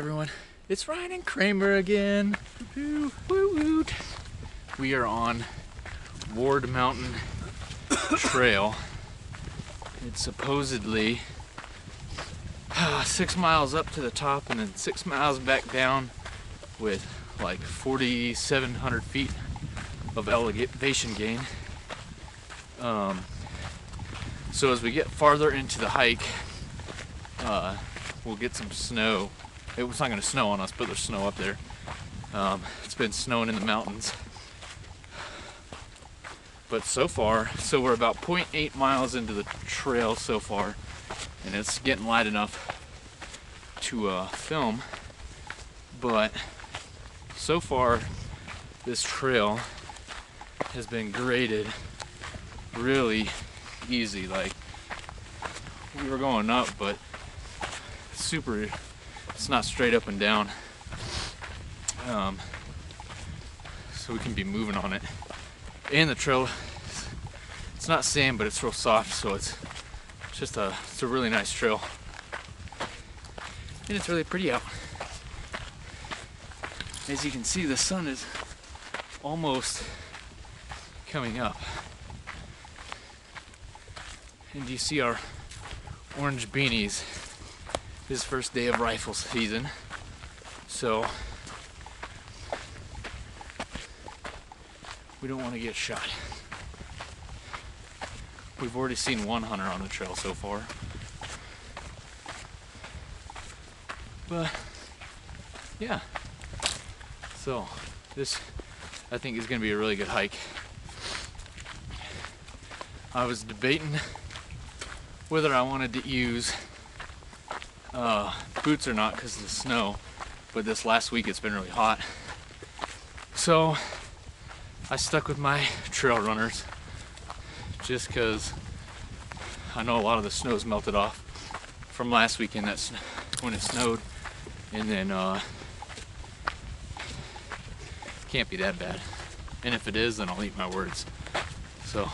Everyone, it's Ryan and Kramer again. Woo-woo. We are on Ward Mountain Trail. It's supposedly 6 miles up to the top and then 6 miles back down with like 4,700 feet of elevation gain. So as we get farther into the hike, we'll get some snow. It's not going to snow on us, but there's snow up there. It's been snowing in the mountains. But so far, so we're about 0.8 miles into the trail so far, and it's getting light enough to film. But so far, this trail has been graded really easy. Like, we were going up, but it's not straight up and down, so we can be moving on it. And the trail, it's not sand, but it's real soft, so it's a really nice trail, and it's really pretty out. As you can see, the sun is almost coming up, and you see our orange beanies. This first day of rifle season, so we don't want to get shot. We've already seen one hunter on the trail so far, but yeah, so this I think is going to be a really good hike. I was debating whether I wanted to use boots or not because of the snow, but this last week it's been really hot, so I stuck with my trail runners just because I know a lot of the snow's melted off from last weekend. That's when it snowed, and then can't be that bad, and if it is, then I'll eat my words. So,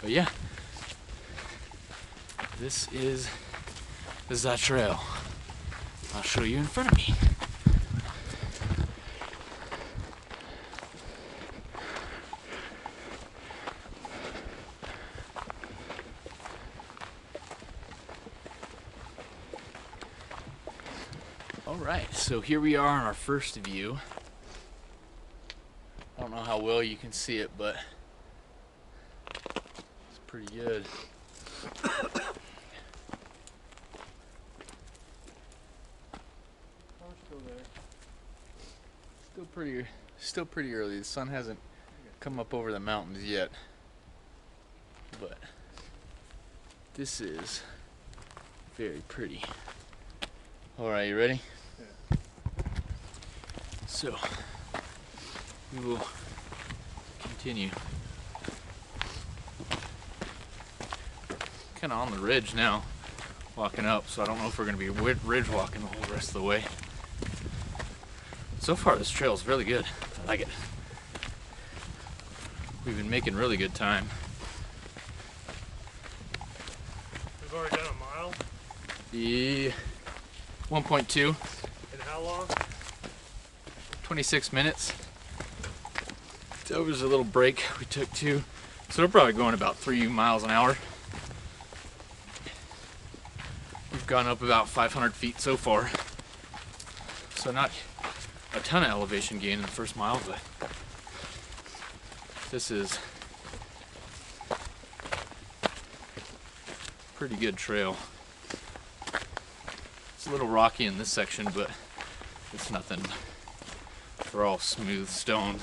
but yeah, this is that trail. I'll show you in front of me. Alright, so here we are on our first view. I don't know how well you can see it, but it's pretty good. Still pretty early. The sun hasn't come up over the mountains yet, but this is very pretty. All right, you ready? Yeah. So we will continue. Kind of on the ridge now, walking up, so I don't know if we're going to be ridge walking the whole rest of the way. So far, this trail is really good. I like it. We've been making really good time. We've already done a mile? Yeah, 1.2. In how long? 26 minutes. So there's a little break we took too. So we're probably going about 3 miles an hour. We've gone up about 500 feet so far. So not a ton of elevation gain in the first mile, but this is pretty good trail. It's a little rocky in this section, but it's nothing. They're all smooth stone.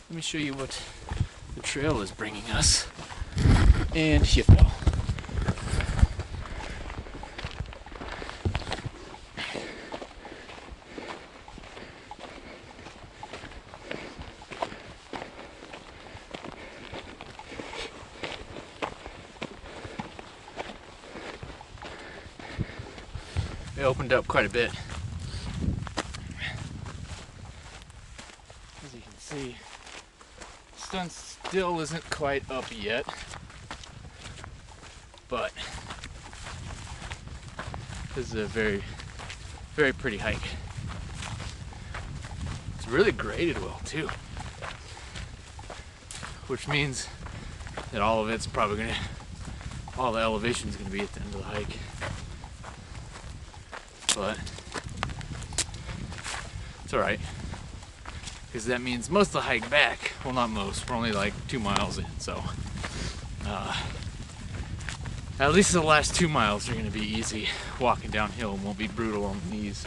Let me show you what the trail is bringing us. And you fell. It opened up quite a bit. As you can see, the sun still isn't quite up yet. but this is a very, very pretty hike. It's really graded well too, which means that all of it's probably gonna, all the elevation is gonna be at the end of the hike. But it's all right, because that means most of the hike back, well, not most, we're only like 2 miles in, so at least the last 2 miles are going to be easy walking downhill and won't be brutal on the knees.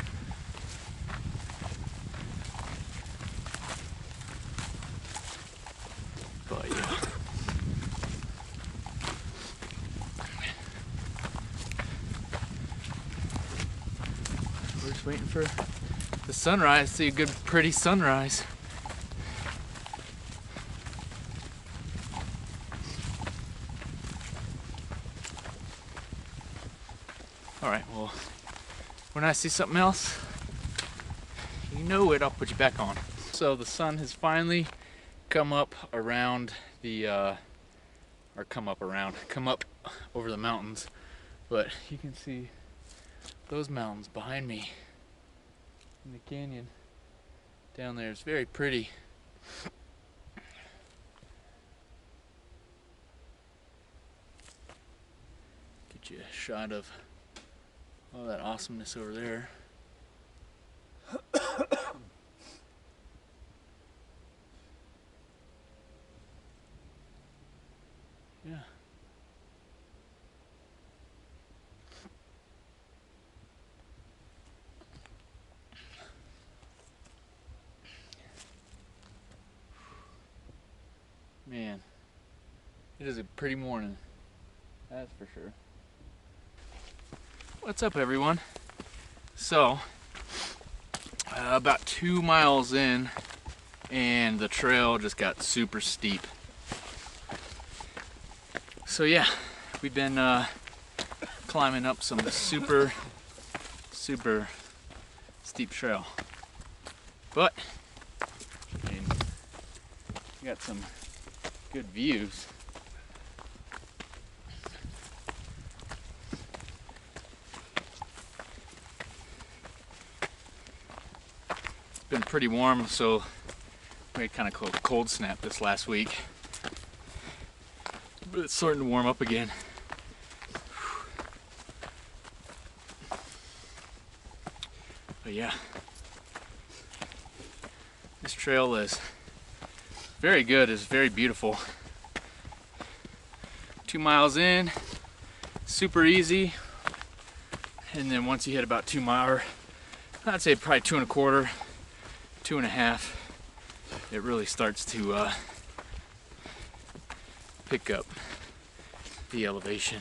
But yeah. We're just waiting for the sunrise, see a good pretty sunrise. Alright, well, when I see something else, you know it, I'll put you back on. So the sun has finally come up around the, come up over the mountains. But you can see those mountains behind me in the canyon down there. It's very pretty. Get you a shot of all that awesomeness over there. Yeah. Man, it is a pretty morning, that's for sure. What's up, everyone? So, about 2 miles in, and the trail just got super steep. So yeah, we've been climbing up some super steep trail. But, I mean, we got some good views. It's been pretty warm, so we had kind of a cold snap this last week. But it's starting to warm up again. But yeah, this trail is very good, it's very beautiful. 2 miles in, super easy. And then once you hit about 2 miles, I'd say probably 2.25, 2.5, it really starts to pick up the elevation.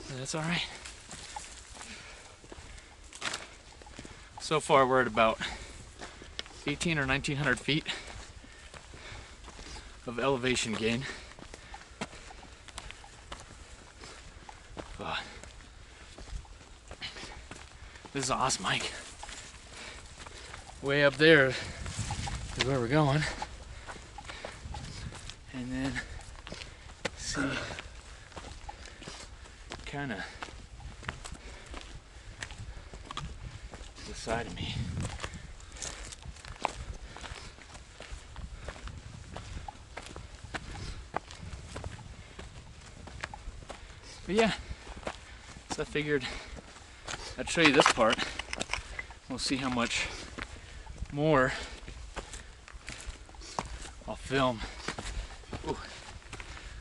And that's all right. So far we're at about 18 or 1900 feet of elevation gain. This is an awesome hike. Way up there is where we're going. And then see kind of the side of me. But yeah, so I figured I'd show you this part. We'll see how much more I'll film.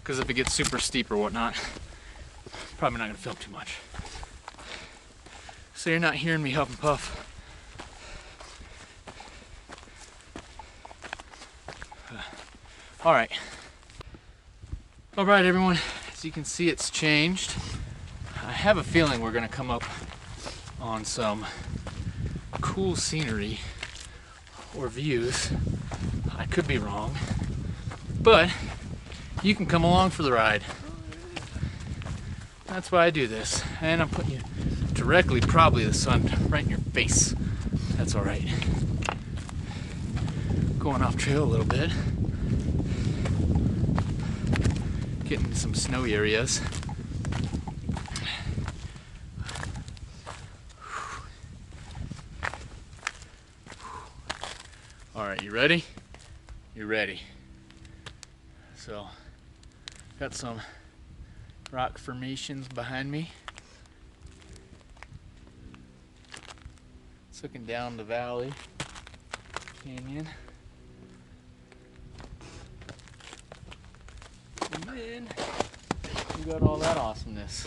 Because if it gets super steep or whatnot, probably not going to film too much. So you're not hearing me huff and puff. Alright. Alright everyone, as you can see it's changed. I have a feeling we're going to come up on some cool scenery or views. I could be wrong, but you can come along for the ride. That's why I do this, and I'm putting you directly, probably the sun right in your face. That's all right. Going off trail a little bit. getting into some snowy areas. All right, you ready? You're ready. So, got some rock formations behind me. It's looking down the valley, canyon. And then we got all that awesomeness.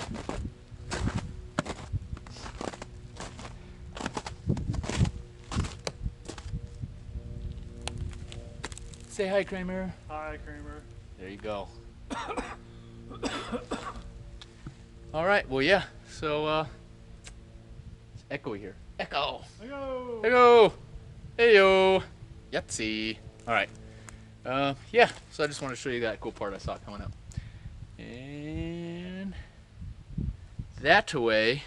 Say hi, Kramer. Hi, Kramer. There you go. All right, well, yeah, so it's echoey here. Echo. Hello. Echo. Heyo. Yahtzee. All right. Yeah, so I just want to show you that cool part I saw coming up. And that way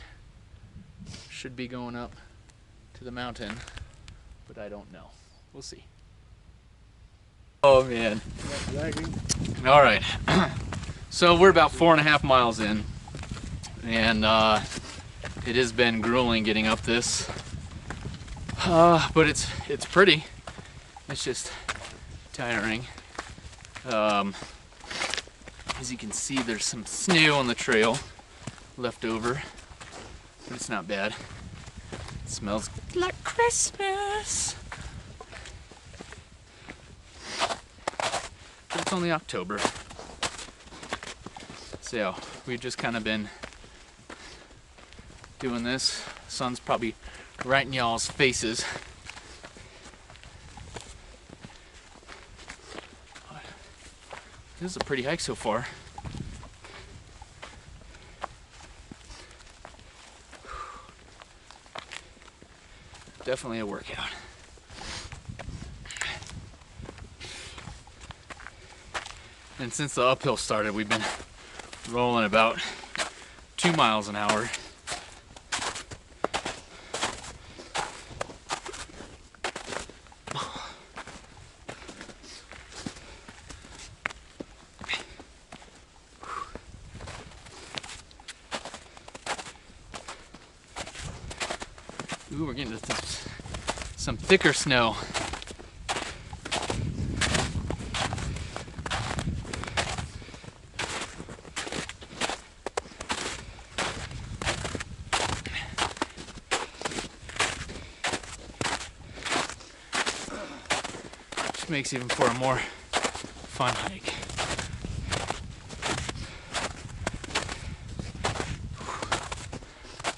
should be going up to the mountain, but I don't know. We'll see. Oh man. All right. So we're about 4.5 miles in, and it has been grueling getting up this, but it's pretty. It's just tiring. As you can see, there's some snow on the trail left over, but it's not bad. It smells like Christmas. But it's only October. So we've just kind of been doing this. The sun's probably right in y'all's faces. But this is a pretty hike so far. Definitely a workout. And since the uphill started, we've been rolling about 2 miles an hour. Ooh, we're getting to some thicker snow. Which makes even for a more fun hike.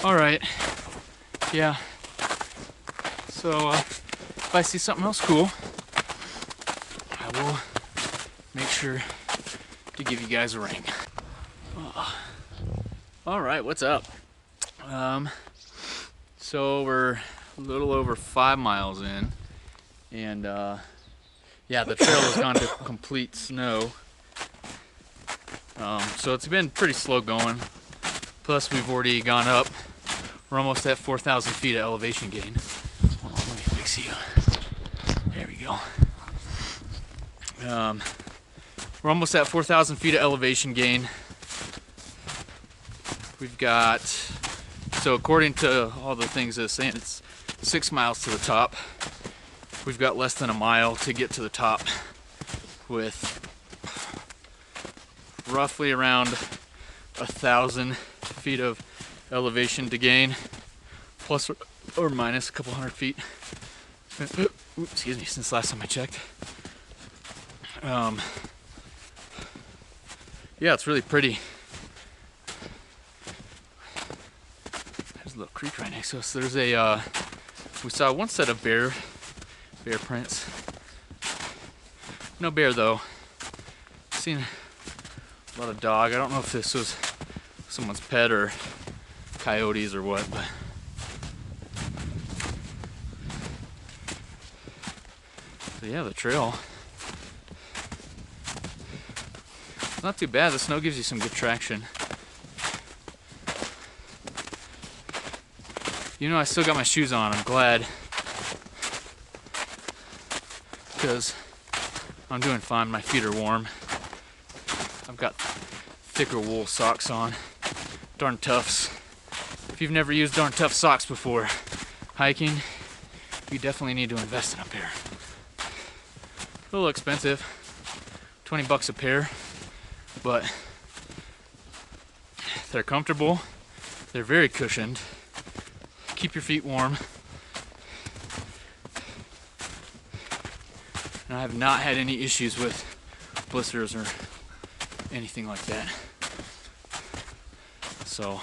All right, yeah. So if I see something else cool, I will make sure to give you guys a ring. All right, what's up? So we're a little over 5 miles in, and yeah, the trail has gone to complete snow. So it's been pretty slow going. Plus we've already gone up. We're almost at 4,000 feet of elevation gain. Hold on, let me fix you. There we go. We're almost at 4,000 feet of elevation gain. We've got, so according to all the things they're saying, it's 6 miles to the top. We've got less than a mile to get to the top, with roughly around 1,000 feet of elevation to gain, plus or minus a couple hundred feet. Oops, excuse me, since last time I checked. Yeah, it's really pretty. There's a little creek right next to us. There's a, we saw one set of bear prints. No bear though. Seen a lot of dog. I don't know if this was someone's pet or coyotes or what, but so yeah, the trail. It's not too bad. The snow gives you some good traction. You know, I still got my shoes on. I'm glad, because I'm doing fine. My feet are warm. I've got thicker wool socks on. Darn Toughs. If you've never used Darn Tough socks before hiking, you definitely need to invest in a pair. A little expensive, 20 bucks a pair, but they're comfortable, they're very cushioned, keep your feet warm, and I have not had any issues with blisters or anything like that. So,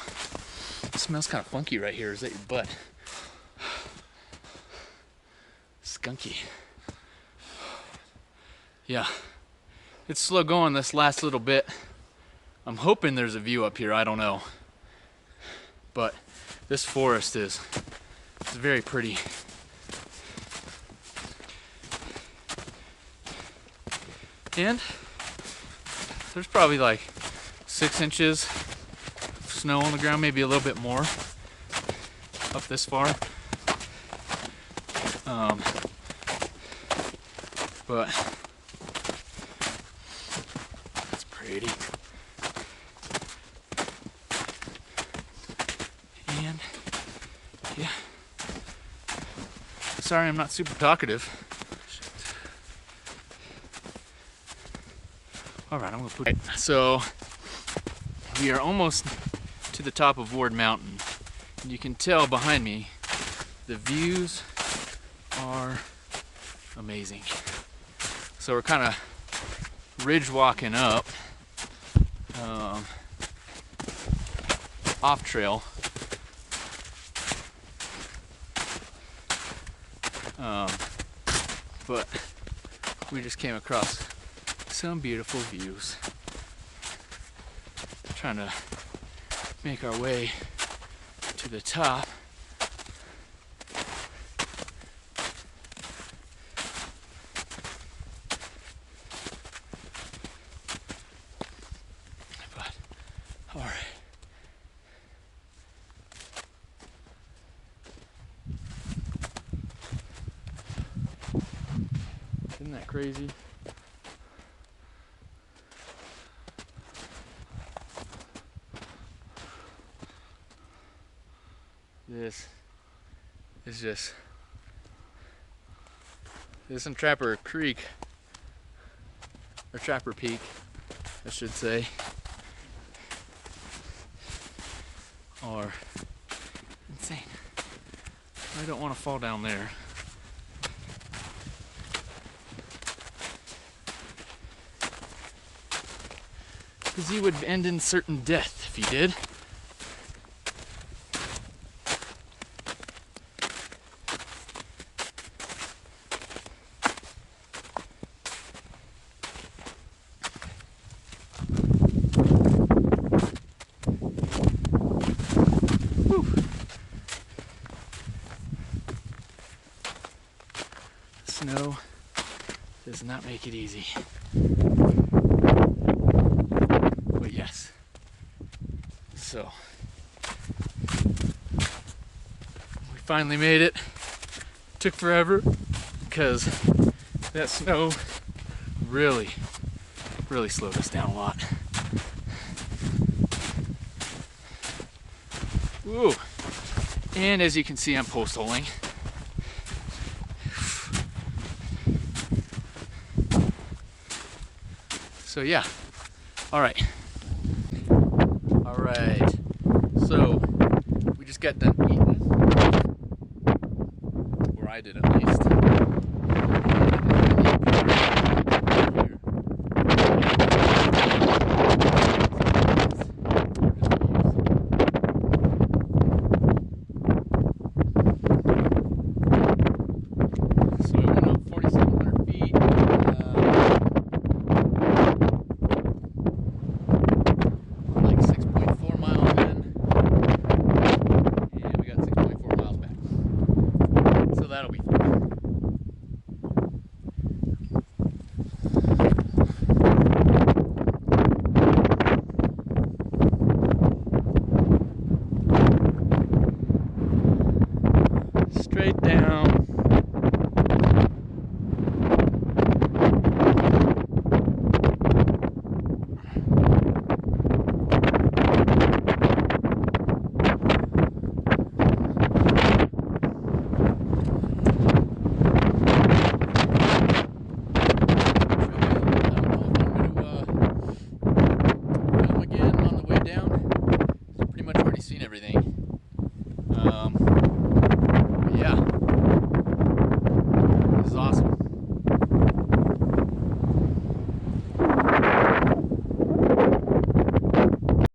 it smells kind of funky right here. Is that your butt? Skunky. Yeah, it's slow going this last little bit. I'm hoping there's a view up here, I don't know. But this forest it's very pretty. And there's probably like 6 inches of snow on the ground, maybe a little bit more up this far. But it's pretty. And yeah. Sorry I'm not super talkative. Alright, I'm gonna put it. So we are almost to the top of Ward Mountain. And you can tell behind me the views are amazing. So we're kind of ridge walking up, off trail. But we just came across some beautiful views. Trying to make our way to the top. But, all right. Isn't that crazy? This is just, this is Trapper Creek, or Trapper Peak, I should say, are insane. I don't want to fall down there. Because you would end in certain death if you did. Snow does not make it easy. But yes. So we finally made it. Took forever because that snow really slowed us down a lot. Ooh. And as you can see, I'm post holing. So yeah, all right. So we just got done eating, or I did at least.